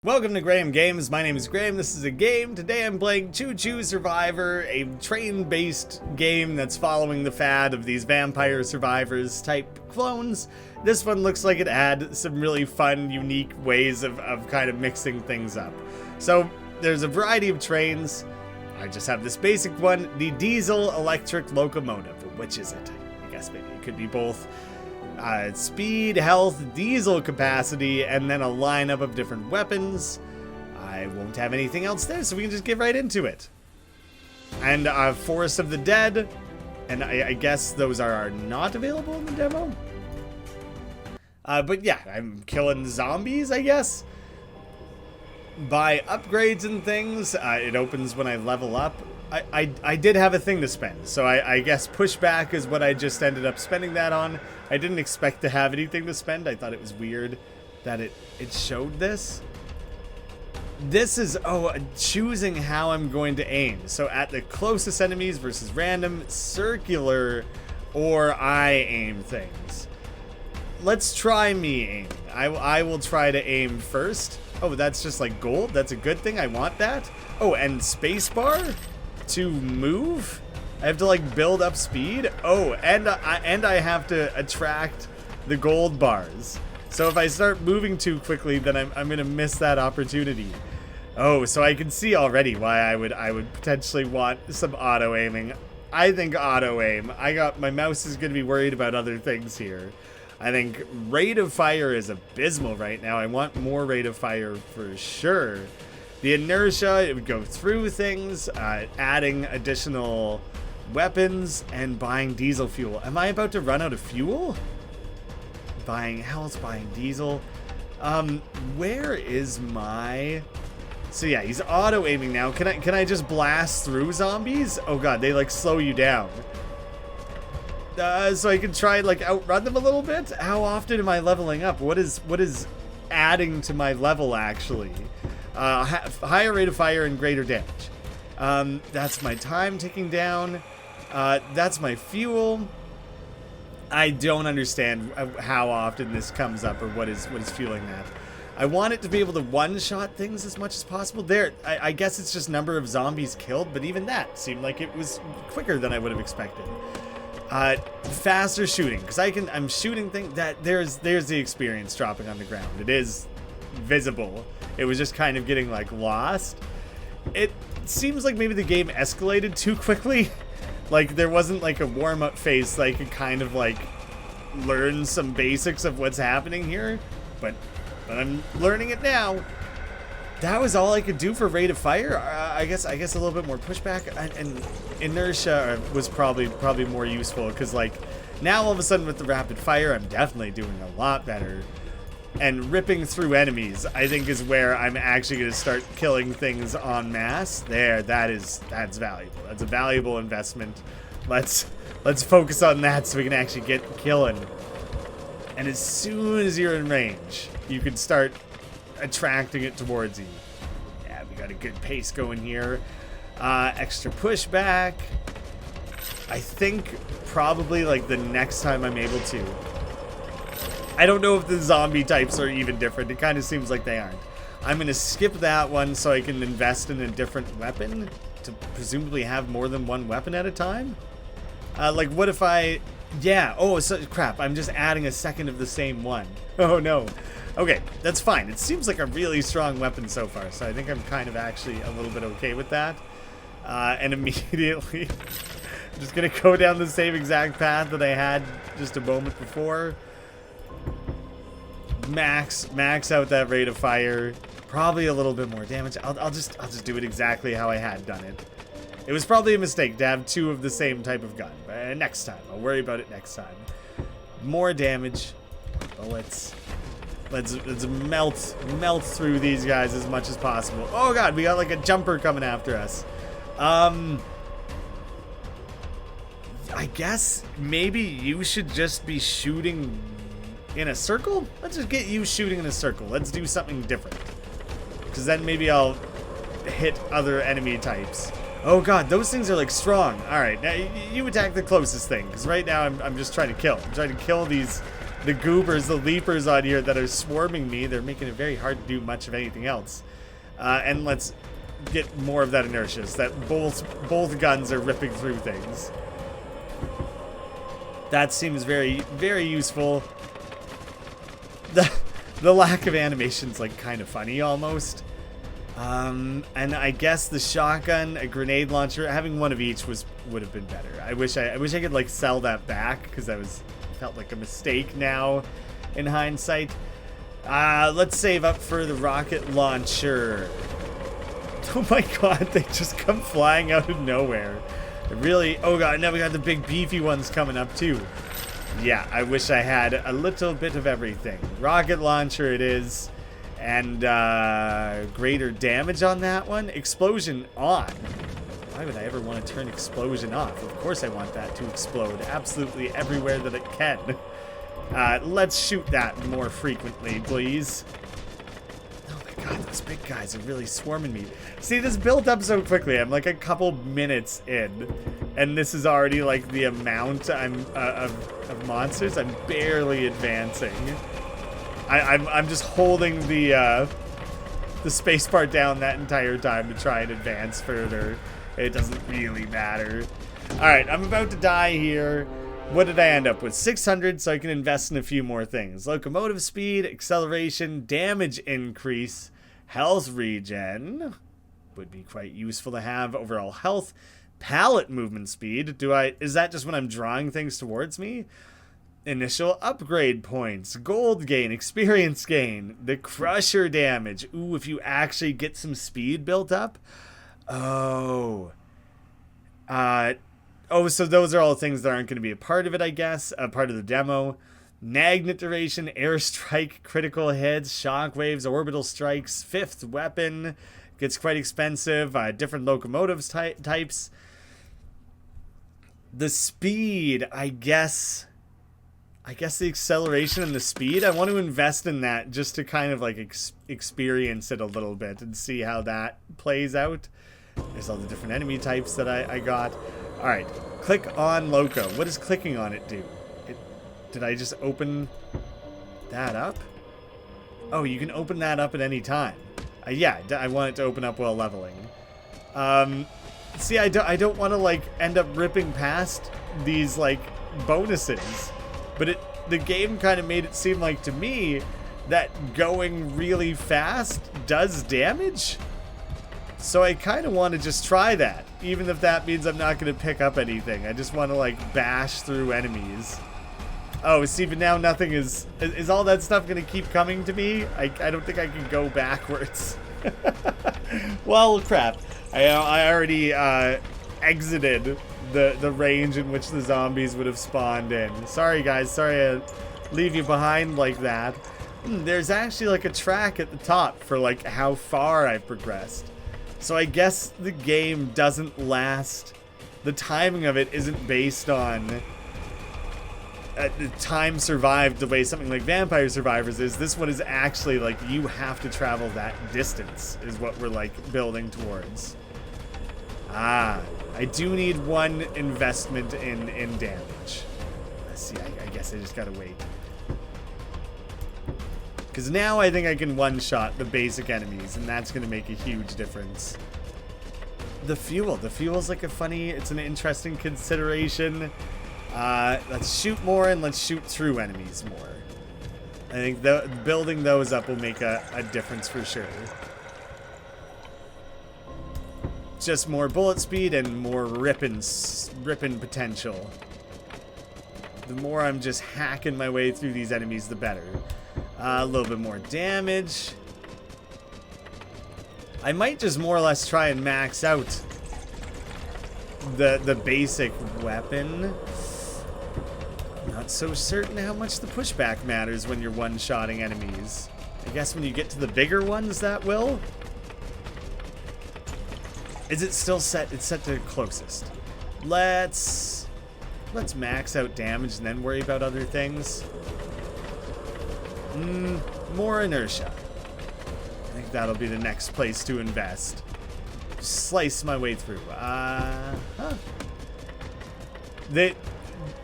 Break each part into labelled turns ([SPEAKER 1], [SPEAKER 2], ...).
[SPEAKER 1] Welcome to Graeme Games. My name is Graeme. This is a game. Today I'm playing Choo Choo Survivor, a train-based game that's following the fad of these vampire survivors type clones. This one looks like it had some really fun, unique ways of kind of mixing things up. So there's a variety of trains. I just have this basic one, the diesel electric locomotive. Which is it? I guess maybe it could be both. Speed, health, diesel capacity, and then a lineup of different weapons. I won't have anything else there, so we can just get right into it. And Forest of the Dead, and I guess those are not available in the demo. But yeah, I'm killing zombies, I guess. Buy upgrades and things. It opens when I level up. I did have a thing to spend, so I guess pushback is what I just ended up spending that on. I didn't expect to have anything to spend. I thought it was weird that it showed this. This is, choosing how I'm going to aim. So at the closest enemies versus random, circular, or I aim things. Let's try me aiming. I will try to aim first. Oh, that's just like gold? That's a good thing. I want that. Oh, and spacebar to move? I have to like build up speed. Oh, and I have to attract the gold bars. So if I start moving too quickly, then I'm gonna miss that opportunity. Oh, so I can see already why I would potentially want some auto aiming. I think auto aim. My mouse is gonna be worried about other things here. I think rate of fire is abysmal right now. I want more rate of fire for sure. The inertia, it would go through things, adding additional weapons and buying diesel fuel. Am I about to run out of fuel? Buying health, buying diesel. Where is my... So yeah, he's auto aiming now. Can I just blast through zombies? Oh god, they like slow you down. So I can try and like outrun them a little bit? How often am I leveling up? What is adding to my level actually? Higher rate of fire and greater damage. That's my time ticking down. That's my fuel. I don't understand how often this comes up or what is fueling that. I want it to be able to one-shot things as much as possible. There, I guess it's just number of zombies killed, but even that seemed like it was quicker than I would have expected. Faster shooting, because I'm shooting things that there's the experience dropping on the ground. It is visible. It was just kind of getting like lost. It seems like maybe the game escalated too quickly. Like there wasn't like a warm-up phase so I could kind of like learn some basics of what's happening here. But I'm learning it now. That was all I could do for rate of fire. I guess a little bit more pushback and inertia was probably more useful because like now all of a sudden with the rapid fire I'm definitely doing a lot better. And ripping through enemies, I think, is where I'm actually going to start killing things en masse. That's valuable. That's a valuable investment. Let's focus on that so we can actually get killing. And as soon as you're in range, you can start attracting it towards you. Yeah, we got a good pace going here. Extra pushback. I think probably like the next time I'm able to. I don't know if the zombie types are even different. It kind of seems like they aren't. I'm going to skip that one so I can invest in a different weapon to presumably have more than one weapon at a time. Like what if I... Yeah, oh, so, crap. I'm just adding a second of the same one. Oh no. Okay, that's fine. It seems like a really strong weapon so far, so I think I'm kind of actually a little bit okay with that. And immediately, I'm just going to go down the same exact path that I had just a moment before. Max out that rate of fire. Probably a little bit more damage. I'll just do it exactly how I had done it. It was probably a mistake to have two of the same type of gun. But next time, I'll worry about it next time. More damage. Bullets. Let's melt through these guys as much as possible. Oh god, we got like a jumper coming after us. I guess maybe you should just be shooting in a circle? Let's just get you shooting in a circle. Let's do something different. Because then maybe I'll hit other enemy types. Oh god, those things are like strong. Alright, now you attack the closest thing. Because right now I'm just trying to kill. I'm trying to kill these the goobers, the leapers on here that are swarming me. They're making it very hard to do much of anything else. And let's get more of that inertia, so that both guns are ripping through things. That seems very, very useful. The lack of animation's like kind of funny almost. And I guess the shotgun, a grenade launcher, having one of each would have been better. I wish I could like sell that back, because that felt like a mistake now in hindsight. Let's save up for the rocket launcher. Oh my god, they just come flying out of nowhere. Really, oh god, now we got the big beefy ones coming up too. Yeah, I wish I had a little bit of everything. Rocket launcher it is. And greater damage on that one. Explosion on. Why would I ever want to turn explosion off? Of course I want that to explode absolutely everywhere that it can. Let's shoot that more frequently, please. Oh my god, those big guys are really swarming me. See, this built up so quickly. I'm like a couple minutes in, and this is already like the amount of monsters. I'm barely advancing. I'm just holding the spacebar down that entire time to try and advance further. It doesn't really matter. Alright, I'm about to die here. What did I end up with? 600, so I can invest in a few more things. Locomotive speed, acceleration, damage increase, health regen. Would be quite useful to have. Overall health, pallet movement speed. Is that just when I'm drawing things towards me? Initial upgrade points, gold gain, experience gain, the crusher damage. Ooh, if you actually get some speed built up. Oh. So those are all things that aren't going to be a part of it, I guess. A part of the demo. Magnet duration, airstrike, critical hits, shockwaves, orbital strikes, fifth weapon. Gets quite expensive. Different locomotives types. The speed, I guess the acceleration and the speed, I want to invest in that just to kind of like experience it a little bit and see how that plays out. There's all the different enemy types that I got. All right, click on Loco. What does clicking on it do? Did I just open that up? Oh, you can open that up at any time. Yeah, I want it to open up while leveling. See, I don't want to like end up ripping past these like bonuses. But the game kind of made it seem like to me that going really fast does damage. So I kind of want to just try that, even if that means I'm not going to pick up anything. I just want to like bash through enemies. Oh, see, but now nothing is all that stuff going to keep coming to me? I don't think I can go backwards. Well, crap. I already exited the range in which the zombies would have spawned in. Sorry guys, sorry to leave you behind like that. There's actually like a track at the top for like how far I've progressed. So I guess the game doesn't last. The timing of it isn't based on the time survived the way something like Vampire Survivors is. This one is actually like you have to travel that distance is what we're like building towards. I do need one investment in damage. Let's see, I guess I just gotta wait. Because now I think I can one-shot the basic enemies, and that's gonna make a huge difference. The fuel's like a funny, it's an interesting consideration. Let's shoot more and let's shoot through enemies more. I think building those up will make a difference for sure. Just more bullet speed and more ripping potential. The more I'm just hacking my way through these enemies, the better. A little bit more damage. I might just more or less try and max out the basic weapon. Not so certain how much the pushback matters when you're one-shotting enemies. I guess when you get to the bigger ones, that will. Is it still set? It's set to closest. Let's max out damage and then worry about other things. More inertia. I think that'll be the next place to invest. Slice my way through.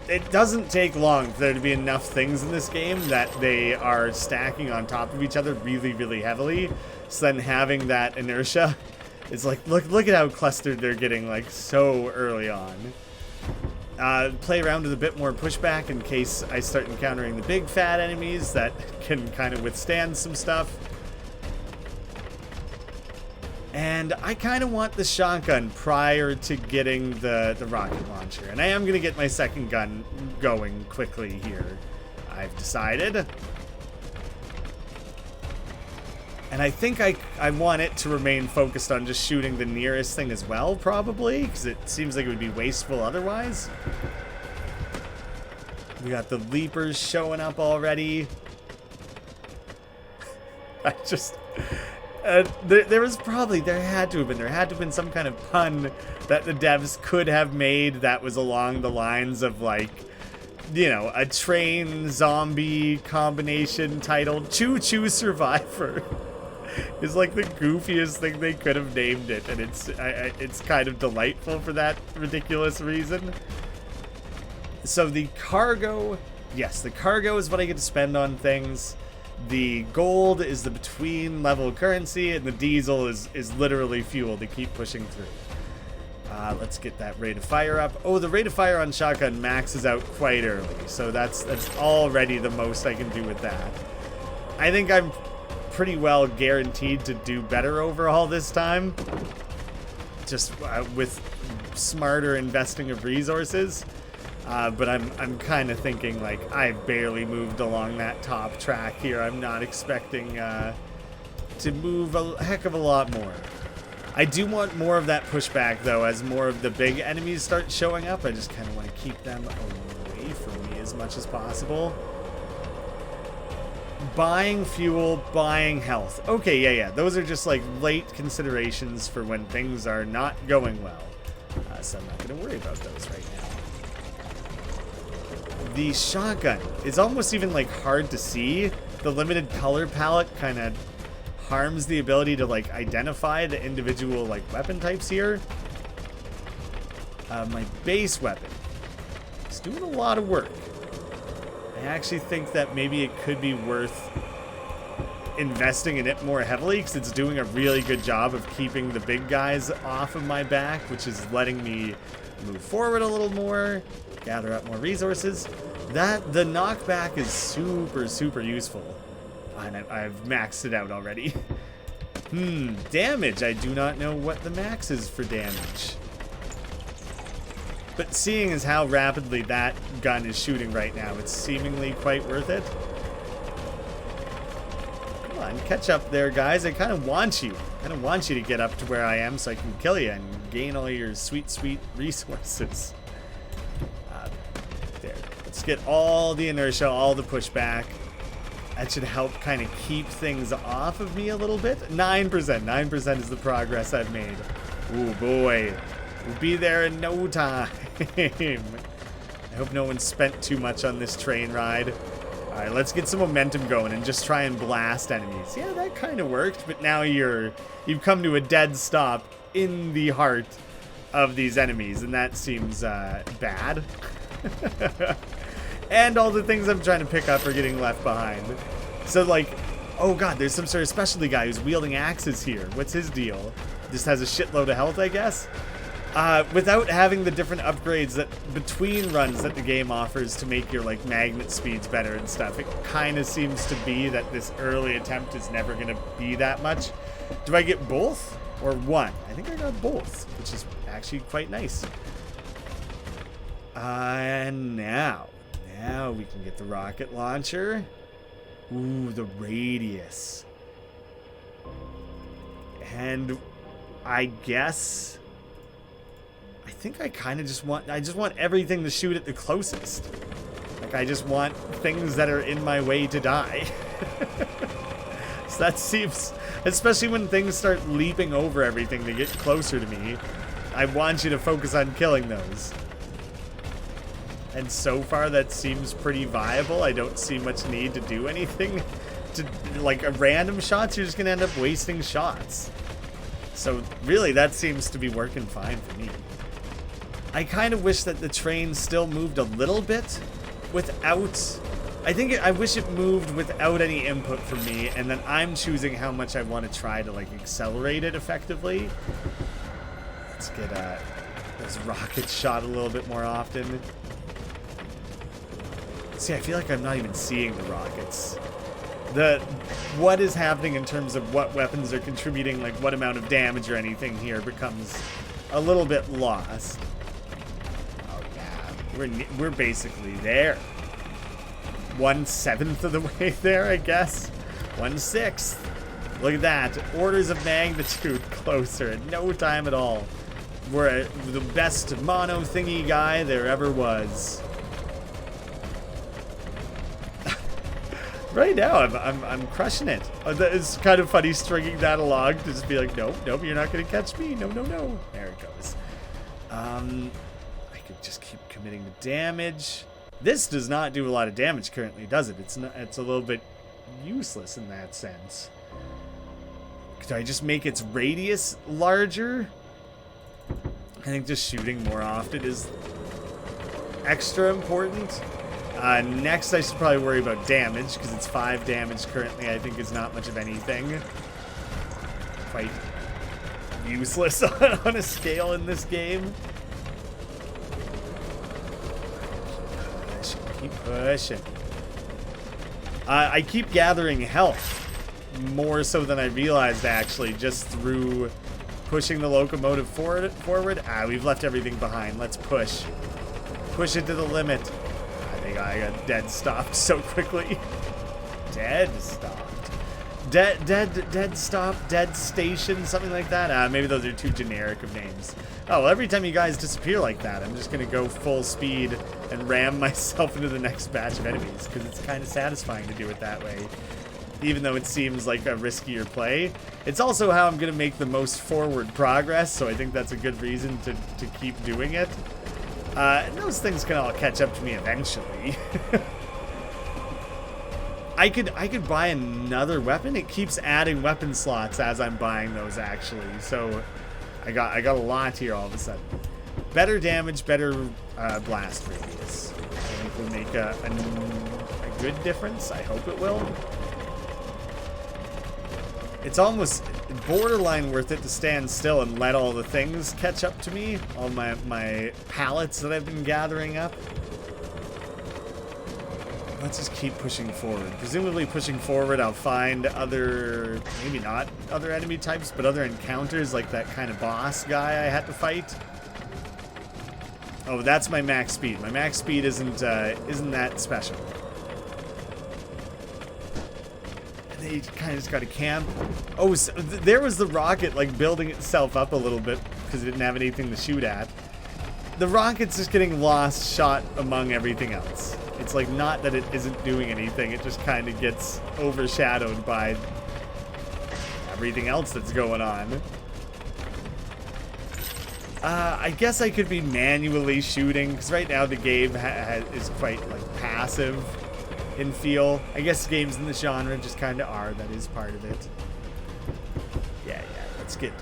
[SPEAKER 1] it doesn't take long for there to be enough things in this game that they are stacking on top of each other really, really heavily. So then having that inertia, it's like, look at how clustered they're getting, like, so early on. Play around with a bit more pushback in case I start encountering the big fat enemies that can kind of withstand some stuff. And I kind of want the shotgun prior to getting the rocket launcher. And I am going to get my second gun going quickly here, I've decided. And I think I want it to remain focused on just shooting the nearest thing as well, probably, because it seems like it would be wasteful otherwise. We got the leapers showing up already. I just... there had to have been some kind of pun that the devs could have made that was along the lines of, like, you know, a train zombie combination titled Choo Choo Survivor. Is like the goofiest thing they could have named it, and it's kind of delightful for that ridiculous reason. So the cargo, yes, the cargo is what I get to spend on things. The gold is the between level currency, and the diesel is literally fuel to keep pushing through. Let's get that rate of fire up. Oh, the rate of fire on shotgun maxes out quite early, so that's already the most I can do with that. I think I'm pretty well guaranteed to do better overall this time, just with smarter investing of resources. But I'm kind of thinking, like, I've barely moved along that top track here. I'm not expecting to move a heck of a lot more. I do want more of that pushback, though, as more of the big enemies start showing up. I just kind of want to keep them away from me as much as possible. Buying fuel, buying health. Okay, yeah. Those are just, like, late considerations for when things are not going well. So I'm not going to worry about those right now. The shotgun is almost even, like, hard to see. The limited color palette kind of harms the ability to, like, identify the individual, like, weapon types here. My base weapon is doing a lot of work. I actually think that maybe it could be worth investing in it more heavily, because it's doing a really good job of keeping the big guys off of my back, which is letting me move forward a little more, gather up more resources. The knockback is super useful. And I've maxed it out already. Damage. I do not know what the max is for damage. But seeing as how rapidly that gun is shooting right now, it's seemingly quite worth it. Come on, catch up there, guys. I kind of want you. To get up to where I am so I can kill you and gain all your sweet resources. There. Let's get all the inertia, all the pushback. That should help kind of keep things off of me a little bit. 9%. 9% is the progress I've made. Ooh, boy. We'll be there in no time. I hope no one spent too much on this train ride. Alright, let's get some momentum going and just try and blast enemies. Yeah, that kind of worked, but now you've come to a dead stop in the heart of these enemies, and that seems bad. And all the things I'm trying to pick up are getting left behind. So, like, oh god, there's some sort of specialty guy who's wielding axes here. What's his deal? Just has a shitload of health, I guess? Without having the different upgrades that between runs that the game offers to make your, like, magnet speeds better and stuff, it kind of seems to be that this early attempt is never going to be that much. Do I get both or one? I think I got both, which is actually quite nice. And now we can get the rocket launcher. Ooh, the radius. And I guess I think I kind of just want everything to shoot at the closest. Like, I just want things that are in my way to die. So that seems, especially when things start leaping over everything to get closer to me, I want you to focus on killing those. And so far that seems pretty viable. I don't see much need to do anything. Like, a random shots, you're just gonna end up wasting shots. So really, that seems to be working fine for me. I kind of wish that the train still moved a little bit without... I wish it moved without any input from me, and then I'm choosing how much I want to try to, like, accelerate it effectively. Let's get those rockets shot a little bit more often. See, I feel like I'm not even seeing the rockets. What is happening in terms of what weapons are contributing, like what amount of damage or anything here becomes a little bit lost. Oh yeah, we're basically there. 1/7 of the way there, I guess. 1/6. Look at that. Orders of magnitude closer in no time at all. We're the best mono thingy guy there ever was. Right now, I'm crushing it. It's kind of funny stringing that along to just be like, nope, you're not gonna catch me. No. There it goes. I could just keep committing the damage. This does not do a lot of damage currently, does it? It's a little bit useless in that sense. Could I just make its radius larger? I think just shooting more often is extra important. Next, I should probably worry about damage, because it's 5 damage currently, I think is not much of anything. Quite useless on a scale in this game. Keep pushing. I keep gathering health, more so than I realized, actually, just through pushing the locomotive forward. We've left everything behind. Let's push. Push it to the limit. I think I got dead stopped so quickly. Dead stopped. Dead stop, dead station, something like that. Maybe those are too generic of names. Oh, well, every time you guys disappear like that, I'm just going to go full speed and ram myself into the next batch of enemies, because it's kind of satisfying to do it that way, even though it seems like a riskier play. It's also how I'm going to make the most forward progress, so I think that's a good reason to keep doing it. And those things can all catch up to me eventually. I could buy another weapon. It keeps adding weapon slots as I'm buying those, actually. So I got a lot here all of a sudden. Better damage, better blast radius. I think will make a good difference. I hope it will. It's almost borderline worth it to stand still and let all the things catch up to me. All my pallets that I've been gathering up. Let's just keep pushing forward. Presumably pushing forward, I'll find other, maybe not other enemy types, but other encounters, like that kind of boss guy I had to fight. Oh, that's my max speed. My max speed isn't that special. And they kind of just got to camp. Oh, so there was the rocket, like, building itself up a little bit because it didn't have anything to shoot at. The rocket's just getting lost, shot among everything else. It's like, not that it isn't doing anything, it just kind of gets overshadowed by everything else that's going on. I guess I could be manually shooting, because right now the game is quite, like, passive in feel. I guess games in the genre just kind of are, that is part of it. Yeah, let's get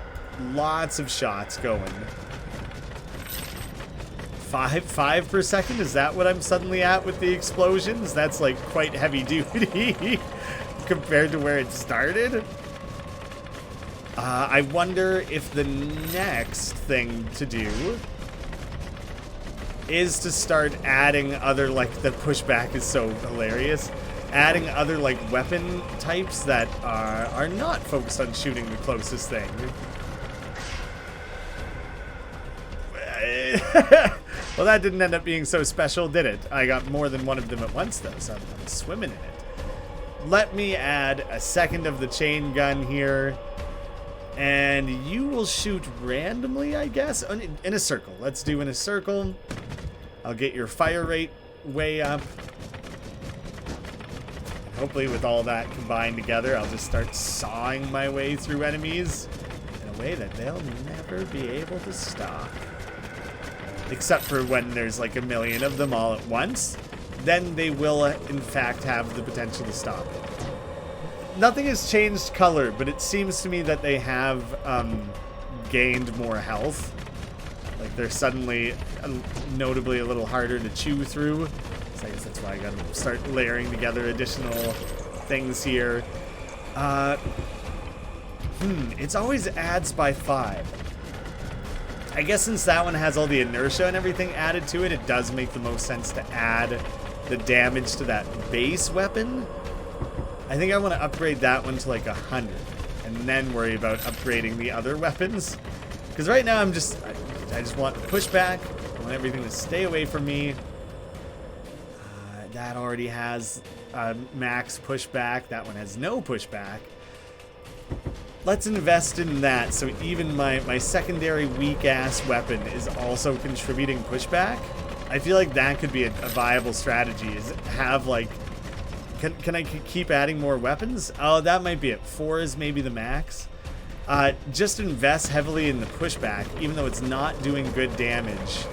[SPEAKER 1] lots of shots going. 5 per second? Is that what I'm suddenly at with the explosions? That's like quite heavy duty compared to where it started. I wonder if the next thing to do is to start adding other, like, the pushback is so hilarious. Adding other, like, weapon types that are not focused on shooting the closest thing. Well, that didn't end up being so special, did it? I got more than one of them at once, though, so I'm swimming in it. Let me add a second of the chain gun here. And you will shoot randomly, I guess? In a circle. Let's do in a circle. I'll get your fire rate way up. Hopefully with all that combined together, I'll just start sawing my way through enemies in a way that they'll never be able to stop. Except for when there's like a million of them all at once, then they will in fact have the potential to stop it. Nothing has changed color, but it seems to me that they have gained more health. Like they're suddenly notably a little harder to chew through. So I guess that's why I gotta start layering together additional things here. It's always adds by 5. I guess since that one has all the inertia and everything added to it, it does make the most sense to add the damage to that base weapon. I think I want to upgrade that one to like 100 and then worry about upgrading the other weapons. Because right now I just want pushback. I want everything to stay away from me. That already has max pushback. That one has no pushback. Let's invest in that, so even my secondary weak-ass weapon is also contributing pushback. I feel like that could be a viable strategy, is have, like... Can I keep adding more weapons? Oh, that might be it. 4 is maybe the max. Just invest heavily in the pushback, even though it's not doing good damage.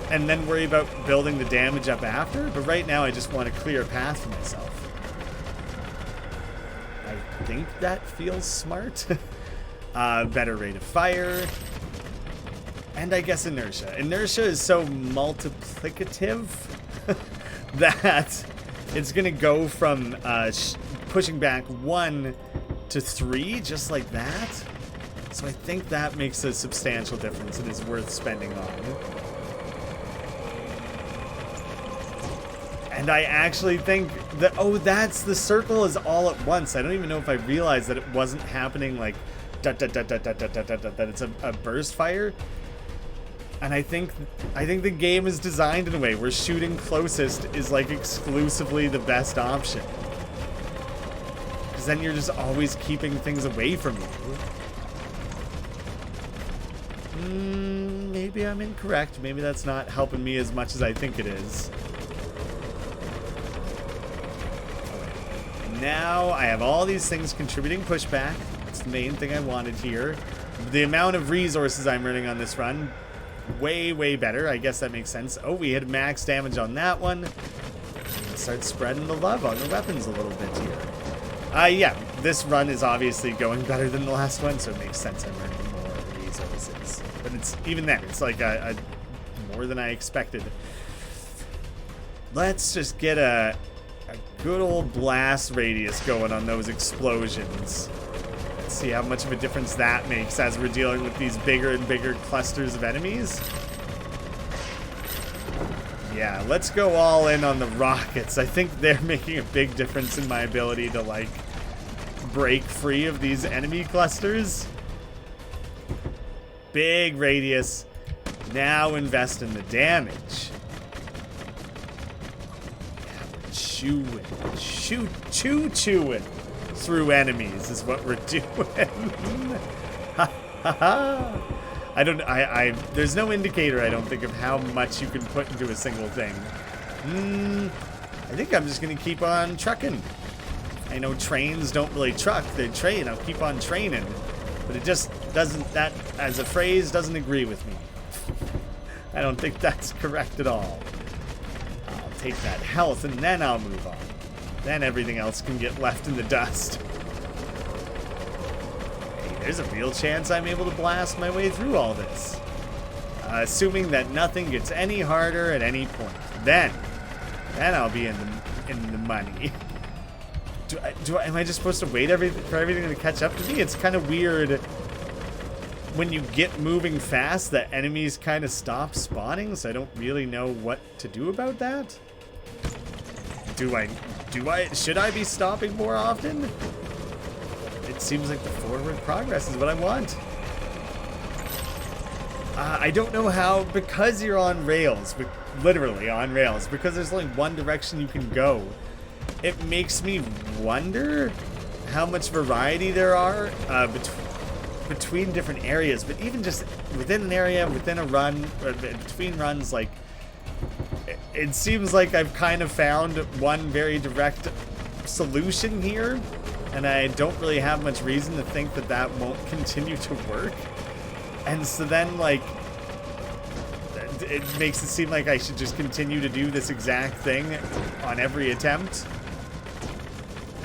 [SPEAKER 1] And then worry about building the damage up after. But right now, I just want a clear path for myself. I think that feels smart. Better rate of fire. And I guess inertia. Inertia is so multiplicative that it's going to go from pushing back 1 to 3, just like that. So I think that makes a substantial difference and is worth spending on. And I actually think that, oh, that's the circle is all at once. I don't even know if I realized that it wasn't happening like that it's a burst fire. And I think the game is designed in a way where shooting closest is like exclusively the best option. Because then you're just always keeping things away from you. Maybe I'm incorrect. Maybe that's not helping me as much as I think it is. Now I have all these things contributing pushback. That's the main thing I wanted here. The amount of resources I'm running on this run, way better. I guess that makes sense. Oh, we had max damage on that one. Let's start spreading the love on the weapons a little bit here. Yeah, this run is obviously going better than the last one, so it makes sense I'm running more resources. But it's even then, it's like a more than I expected. Let's just get a good old blast radius going on those explosions. Let's see how much of a difference that makes as we're dealing with these bigger and bigger clusters of enemies. Yeah, let's go all in on the rockets. I think they're making a big difference in my ability to, like, break free of these enemy clusters. Big radius. Now invest in the damage. Choo-chooing through enemies is what we're doing. There's no indicator, I don't think, of how much you can put into a single thing. I think I'm just gonna keep on trucking. I know trains don't really truck, they train. I'll keep on training. But it just doesn't, that as a phrase doesn't agree with me. I don't think that's correct at all. Take that health and then I'll move on. Then everything else can get left in the dust. Hey, there's a real chance I'm able to blast my way through all this. Assuming that nothing gets any harder at any point. Then I'll be in the money. Am I just supposed to wait for everything to catch up to me? It's kind of weird when you get moving fast that enemies kind of stop spawning, so I don't really know what to do about that. Should I be stopping more often? It seems like the forward progress is what I want. I don't know how, because you're on rails, literally on rails, because there's only one direction you can go, it makes me wonder how much variety there are between different areas. But even just within an area, within a run, or between runs, like, it seems like I've kind of found one very direct solution here, and I don't really have much reason to think that that won't continue to work. And so then, like, it makes it seem like I should just continue to do this exact thing on every attempt.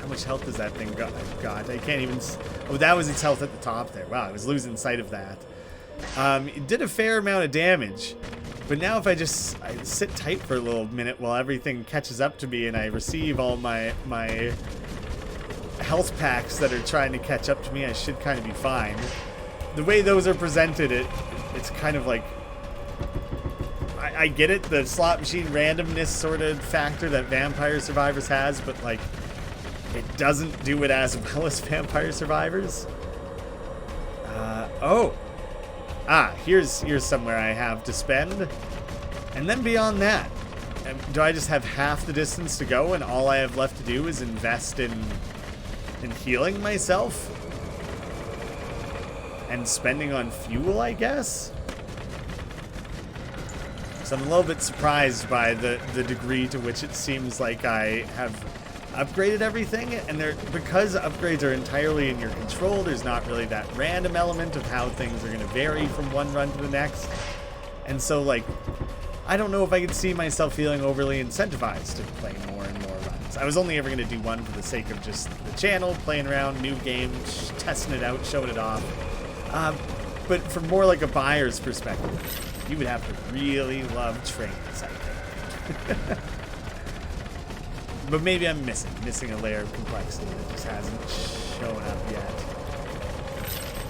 [SPEAKER 1] How much health does that thing got? I can't even... Oh, that was its health at the top there. Wow, I was losing sight of that. It did a fair amount of damage. But now if I sit tight for a little minute while everything catches up to me and I receive all my health packs that are trying to catch up to me, I should kind of be fine. The way those are presented, it's kind of like... I get it, the slot machine randomness sort of factor that Vampire Survivors has, but like, it doesn't do it as well as Vampire Survivors. Here's somewhere I have to spend. And then beyond that, do I just have half the distance to go and all I have left to do is invest in healing myself? And spending on fuel, I guess? So I'm a little bit surprised by the degree to which it seems like I have upgraded everything, and because upgrades are entirely in your control, there's not really that random element of how things are going to vary from one run to the next. And so, like, I don't know if I could see myself feeling overly incentivized to play more and more runs. I was only ever going to do one for the sake of just the channel, playing around, new games, testing it out, showing it off. But from more like a buyer's perspective, you would have to really love trains, I think. But maybe I'm missing a layer of complexity that just hasn't shown up yet.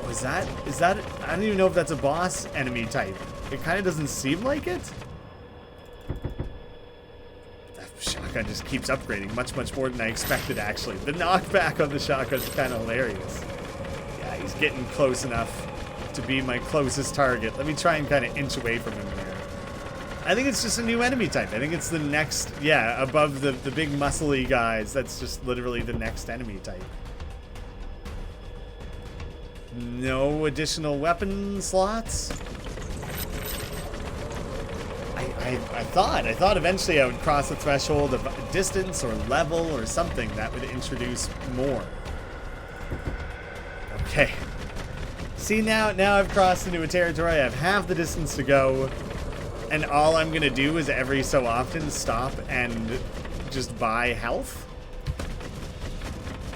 [SPEAKER 1] Oh, is that, I don't even know if that's a boss enemy type. It kind of doesn't seem like it. That shotgun just keeps upgrading much more than I expected, actually. The knockback on the shotgun is kind of hilarious. Yeah, he's getting close enough to be my closest target. Let me try and kind of inch away from him here. I think it's just a new enemy type. I think it's the next, yeah, above the big muscly guys. That's just literally the next enemy type. No additional weapon slots. I thought eventually I would cross the threshold of distance or level or something that would introduce more. Okay. See, now I've crossed into a territory. I have half the distance to go, and all I'm gonna do is every so often stop and just buy health.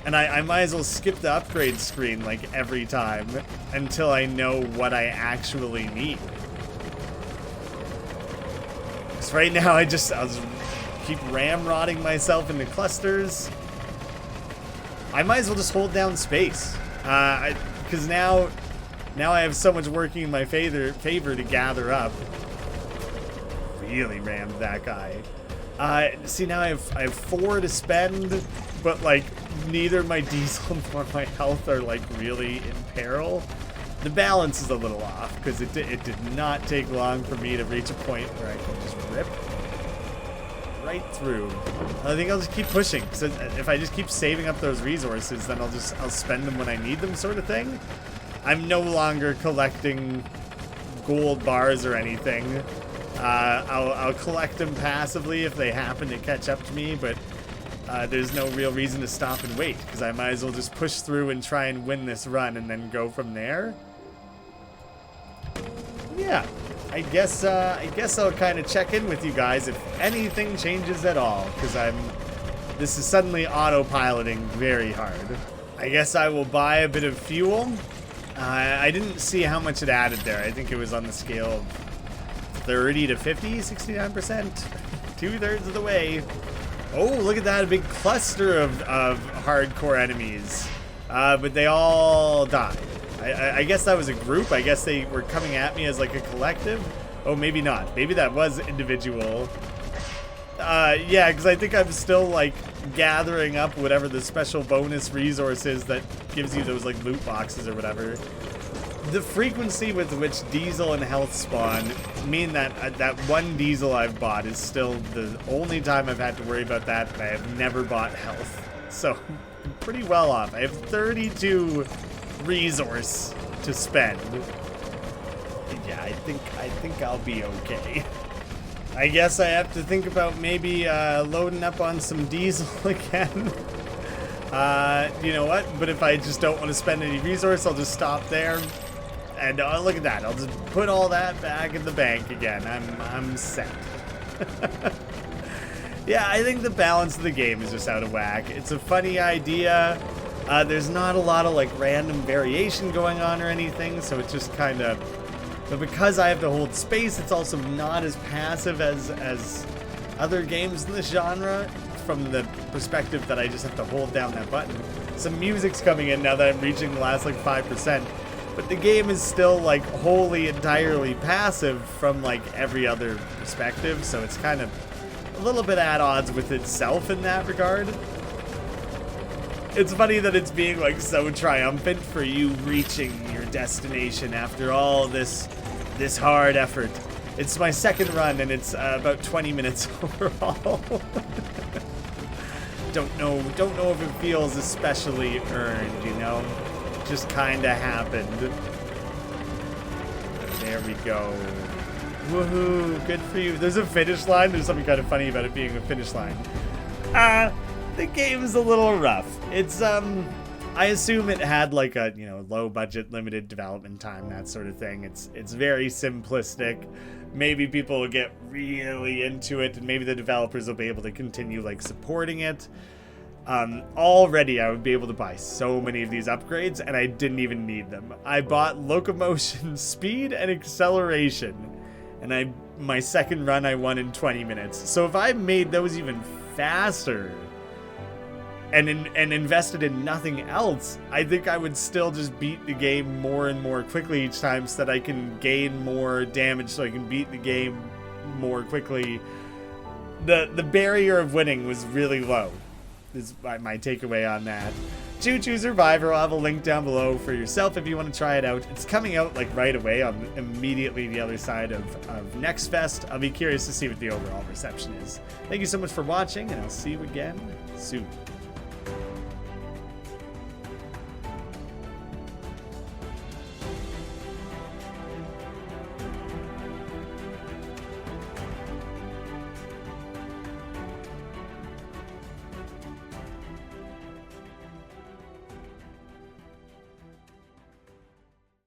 [SPEAKER 1] And I might as well skip the upgrade screen like every time until I know what I actually need. Because right now I'll just keep ramrodding myself into clusters. I might as well just hold down space. Because now I have so much working in my favor to gather up. Really rammed that guy. See, now I have 4 to spend, but like neither my diesel nor my health are like really in peril. The balance is a little off because it did not take long for me to reach a point where I can just rip right through. I think I'll just keep pushing. So if I just keep saving up those resources, then I'll spend them when I need them, sort of thing. I'm no longer collecting gold bars or anything. I'll collect them passively if they happen to catch up to me, but there's no real reason to stop and wait because I might as well just push through and try and win this run and then go from there. Yeah, I guess I'll kind of check in with you guys if anything changes at all, because this is suddenly autopiloting very hard. I guess I will buy a bit of fuel. I didn't see how much it added there. I think it was on the scale of 30 to 50, 69%, 2/3 of the way. Oh, look at that, a big cluster of hardcore enemies. But they all died. I guess that was a group. I guess they were coming at me as like a collective. Oh, maybe not. Maybe that was individual. Yeah, because I think I'm still like gathering up whatever the special bonus resource is that gives you those like loot boxes or whatever. The frequency with which diesel and health spawn mean that that one diesel I've bought is still the only time I've had to worry about that, and I have never bought health. So I'm pretty well off. I have 32 resource to spend. Yeah, I think I'll be okay. I guess I have to think about maybe loading up on some diesel again. You know what? But if I just don't want to spend any resource, I'll just stop there. And look at that. I'll just put all that back in the bank again. I'm set. Yeah, I think the balance of the game is just out of whack. It's a funny idea. There's not a lot of like random variation going on or anything, so it just kind of But because I have to hold space, it's also not as passive as other games in this genre, from the perspective that I just have to hold down that button. Some music's coming in now that I'm reaching the last like 5%, but the game is still like wholly entirely passive from like every other perspective, so it's kind of a little bit at odds with itself in that regard. It's funny that it's being like so triumphant for you reaching your destination after all this hard effort. It's my second run and it's about 20 minutes overall. Don't know if it feels especially earned, you know? Just kinda happened. There we go. Woohoo, good for you. There's a finish line. There's something kind of funny about it being a finish line. The game's a little rough. It's, I assume it had like a, you know, low budget, limited development time, that sort of thing. It's very simplistic. Maybe people will get really into it, and maybe the developers will be able to continue like supporting it. Already I would be able to buy so many of these upgrades, and I didn't even need them. I bought locomotion speed and acceleration, and my second run I won in 20 minutes. So if I made those even faster and invested in nothing else, I think I would still just beat the game more and more quickly each time, so that I can gain more damage, so I can beat the game more quickly. The barrier of winning was really low, is my takeaway on that. Choo Choo Survivor, I'll have a link down below for yourself if you want to try it out. It's coming out like right away on immediately the other side of Next Fest. I'll be curious to see what the overall reception is. Thank you so much for watching, and I'll see you again soon.